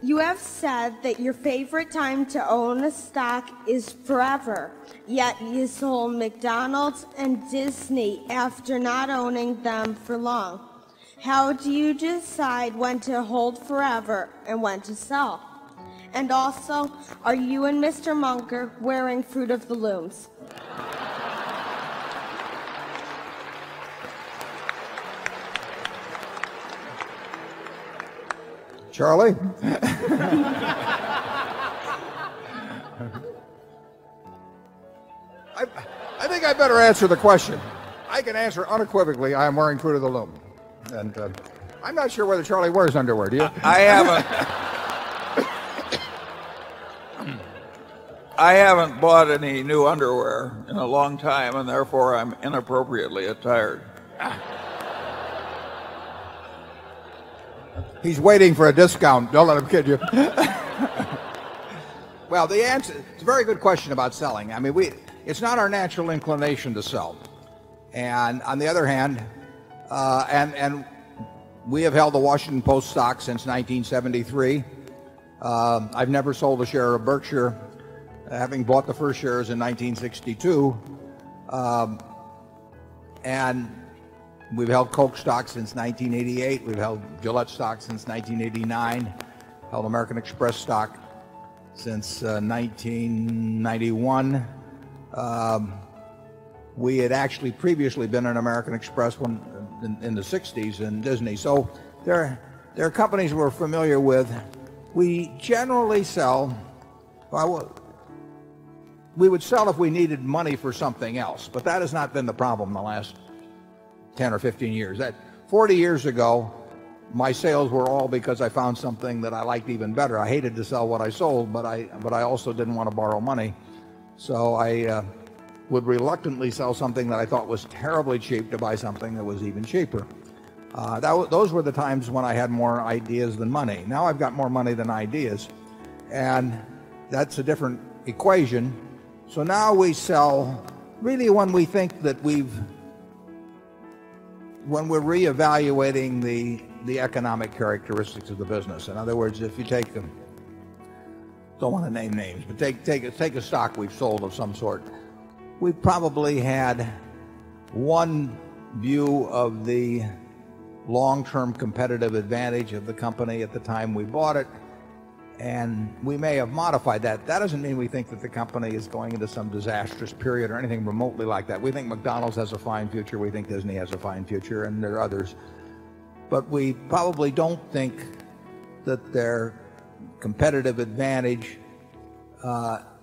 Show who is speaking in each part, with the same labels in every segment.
Speaker 1: You have said that your favorite time to own a stock is forever, yet you sold McDonald's and Disney after not owning them for long. How do you decide when to hold forever and when to sell? And also, are you and Mr. Munger wearing Fruit of the Looms?
Speaker 2: Charlie? I think I better answer the question. I can answer unequivocally, I am wearing Fruit of the Loom. And I'm not sure whether Charlie wears underwear, do you?
Speaker 3: I haven't bought any new underwear in a long time, and therefore I'm inappropriately attired.
Speaker 2: He's waiting for a discount. Don't let him kid you. Well, the answer, it's a very good question about selling. I mean, it's not our natural inclination to sell. And on the other hand, and we have held the Washington Post stock since 1973. I've never sold a share of Berkshire, having bought the first shares in 1962. And we've held Coke stock since 1988. We've held Gillette stock since 1989. Held American Express stock since 1991. We had actually previously been an American Express when, in the 60s in Disney. So there are companies we're familiar with. We generally sell, we would sell if we needed money for something else, but that has not been the problem in the last 10 or 15 years. 40 years ago, my sales were all because I found something that I liked even better. I hated to sell what I sold, but I also didn't want to borrow money. So I would reluctantly sell something that I thought was terribly cheap to buy something that was even cheaper. Those were the times when I had more ideas than money. Now I've got more money than ideas, and that's a different equation. So now we sell really when we think that when we're reevaluating the economic characteristics of the business. In other words, if you take them, don't want to name names, but take a stock we've sold of some sort. We've probably had one view of the long-term competitive advantage of the company at the time we bought it, and we may have modified that. That doesn't mean we think that the company is going into some disastrous period or anything remotely like that. We think McDonald's has a fine future. We think Disney has a fine future, and there are others. But we probably don't think that their competitive advantage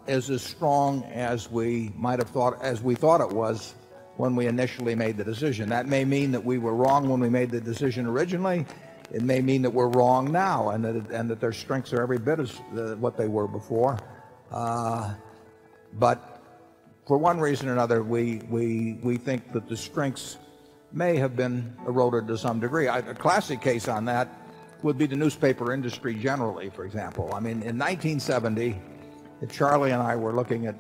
Speaker 2: is as strong as we might have thought, as we thought it was when we initially made the decision. That may mean that we were wrong when we made the decision originally. It may mean that we're wrong now, and that their strengths are every bit as what they were before. But for one reason or another, we think that the strengths may have been eroded to some degree. A classic case on that would be the newspaper industry generally, for example. I mean, in 1970, if Charlie and I were looking at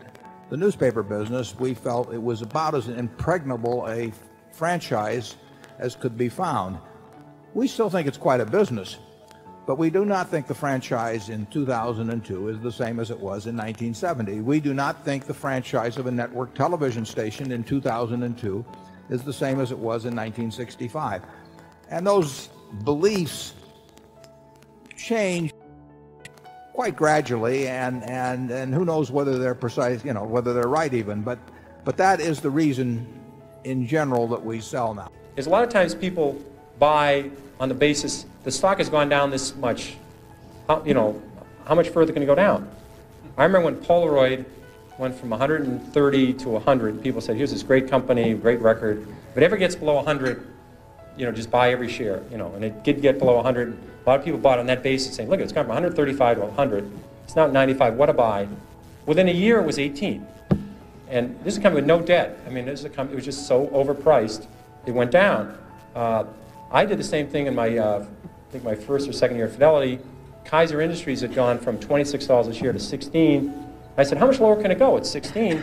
Speaker 2: the newspaper business, we felt it was about as impregnable a franchise as could be found. We still think it's quite a business, but we do not think the franchise in 2002 is the same as it was in 1970. We do not think the franchise of a network television station in 2002 is the same as it was in 1965. And those beliefs change quite gradually, and who knows whether they're precise, whether they're right even, but that is the reason in general that we sell now.
Speaker 4: Is a lot of times people buy on the basis the stock has gone down this much, how much further can it go down? I remember when Polaroid went from 130 to 100, people said, here's this great company, great record. If it ever gets below 100, just buy every share, and it did get below 100. A lot of people bought on that basis saying, look, it's gone from 135 to 100. It's now 95, what a buy. Within a year, it was 18. And this is a company with no debt. I mean, this is a company, it was just so overpriced, it went down. I did the same thing in my, I think my first or second year at Fidelity. Kaiser Industries had gone from $26 a share to 16. I said, how much lower can it go? It's 16.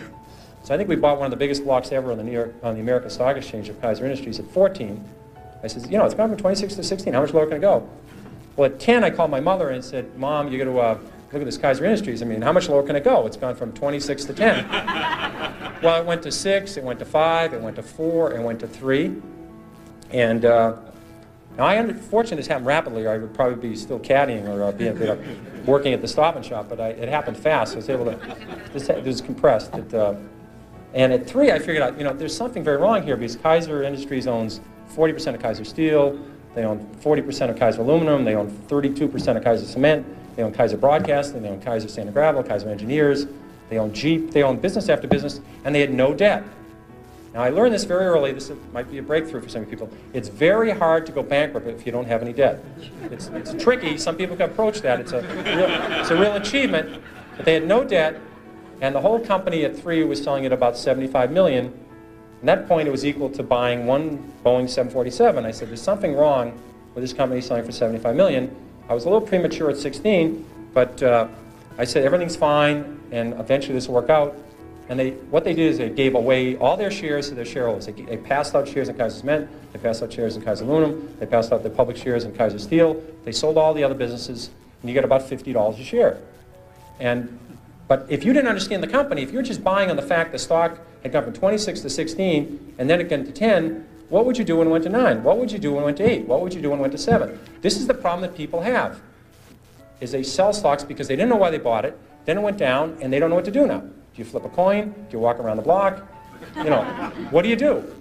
Speaker 4: So I think we bought one of the biggest blocks ever on the American Stock Exchange of Kaiser Industries at 14. I said, it's gone from 26 to 16. How much lower can it go? Well, at 10, I called my mother and said, Mom, you got to look at this Kaiser Industries. I mean, how much lower can it go? It's gone from 26 to 10. Well, it went to 6, it went to 5, it went to 4, it went to 3. And now fortunately this happened rapidly, or I would probably be still caddying or be working at the Stop and Shop, but it happened fast. So I was able to, it was compressed. And at 3, I figured out, you know, there's something very wrong here because Kaiser Industries owns 40% of Kaiser Steel, they own 40% of Kaiser Aluminum, they own 32% of Kaiser Cement, they own Kaiser Broadcasting, they own Kaiser Sand and Gravel, Kaiser Engineers, they own Jeep, they own business after business, and they had no debt. Now I learned this very early, this might be a breakthrough for some people. It's very hard to go bankrupt if you don't have any debt. It's tricky, some people can approach that, it's a real achievement, but they had no debt, and the whole company at 3 was selling at about $75 million. At that point, it was equal to buying one Boeing 747. I said, there's something wrong with this company selling for $75 million. I was a little premature at 16, but I said, everything's fine, and eventually this will work out. And what they did is they gave away all their shares to their shareholders. They passed out shares in Kaiser Cement, they passed out shares in Kaiser Aluminum, they passed out their public shares in Kaiser Steel, they sold all the other businesses, and you get about $50 a share. But if you didn't understand the company, if you were just buying on the fact the stock had gone from 26 to 16, and then it went to 10, what would you do when it went to 9? What would you do when it went to 8? What would you do when it went to 7? This is the problem that people have, is they sell stocks because they didn't know why they bought it, then it went down, and they don't know what to do now. Do you flip a coin? Do you walk around the block? You know, what do you do?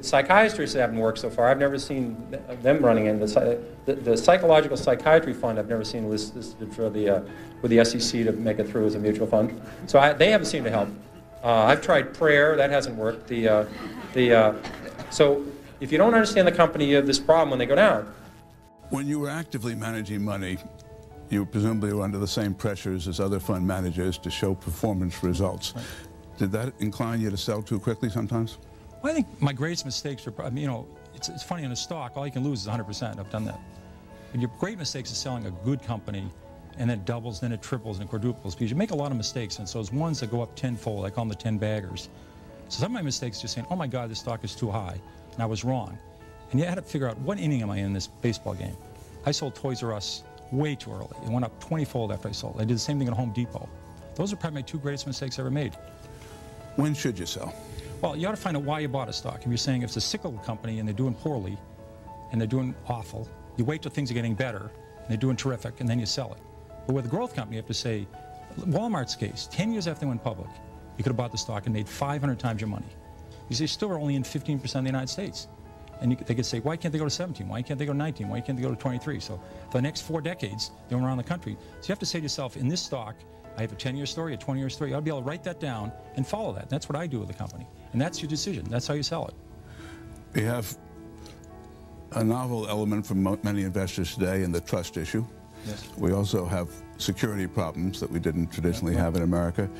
Speaker 4: Psychiatrists haven't worked so far. I've never seen them running in. The psychological psychiatry fund I've never seen listed for with the SEC to make it through as a mutual fund. So they haven't seemed to help. I've tried prayer. That hasn't worked. So if you don't understand the company, you have this problem when they go down.
Speaker 5: When you were actively managing money, you presumably were under the same pressures as other fund managers to show performance results.
Speaker 6: Right.
Speaker 5: Did that incline you to sell too quickly sometimes?
Speaker 6: Well, I think my greatest mistakes are, I mean, you know, it's funny in a stock, all you can lose is 100%. I've done that. And your great mistakes is selling a good company, and then it doubles, then it triples, and it quadruples, because you make a lot of mistakes, and so those ones that go up tenfold, I call them the 10 baggers. So some of my mistakes are just saying, oh my God, this stock is too high, and I was wrong. And you had to figure out, what inning am I in this baseball game? I sold Toys R Us way too early. It went up 20-fold after I sold. I did the same thing at Home Depot. Those are probably my 2 greatest mistakes I ever made.
Speaker 5: When should you sell?
Speaker 6: Well, you ought to find out why you bought a stock. If you're saying if it's a cyclical company and they're doing poorly, and they're doing awful, you wait till things are getting better, and they're doing terrific, and then you sell it. But with a growth company, you have to say, Walmart's case, 10 years after they went public, you could have bought the stock and made 500 times your money. You say, still are only in 15% of the United States. And they could say, why can't they go to 17? Why can't they go to 19? Why can't they go to 23? So for the next 4 decades, they went around the country. So you have to say to yourself, in this stock, I have a 10-year story, a 20-year story. You ought to be able to write that down and follow that. And that's what I do with the company. And that's your decision. That's how you sell it.
Speaker 5: We have a novel element for many investors today in the trust issue.
Speaker 6: Yes.
Speaker 5: We also have security problems that we didn't traditionally have in America.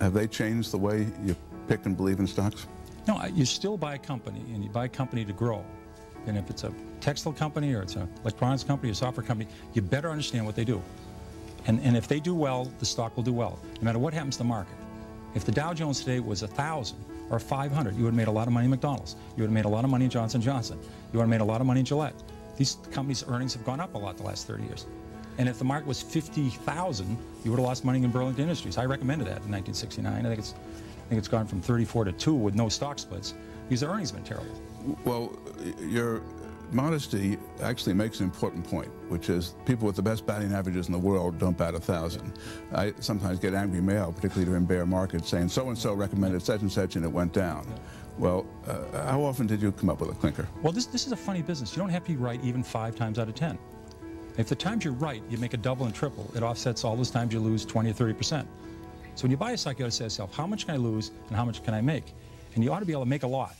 Speaker 5: Have they changed the way you pick and believe in stocks?
Speaker 6: No, you still buy a company, and you buy a company to grow. And if it's a textile company, or it's an electronics company, or a software company, you better understand what they do. And if they do well, the stock will do well, no matter what happens to the market. If the Dow Jones today was 1,000 or 500, you would have made a lot of money in McDonald's. You would have made a lot of money in Johnson & Johnson. You would have made a lot of money in Gillette. These companies' earnings have gone up a lot the last 30 years. And if the market was 50,000, you would have lost money in Burlington Industries. I recommended that in 1969. I think it's gone from 34 to 2 with no stock splits. These earnings have been terrible.
Speaker 5: Well, your modesty actually makes an important point, which is people with the best batting averages in the world don't bat 1,000. I sometimes get angry mail, particularly during bear markets, saying so-and-so recommended such and such and it went down. Well, how often did you come up with a clinker?
Speaker 6: Well, this is a funny business. You don't have to be right even 5 times out of 10. If the times you're right, you make a double and triple, it offsets all those times you lose 20 or 30%. So when you buy a stock, you ought to say to yourself, how much can I lose and how much can I make? And you ought to be able to make a lot.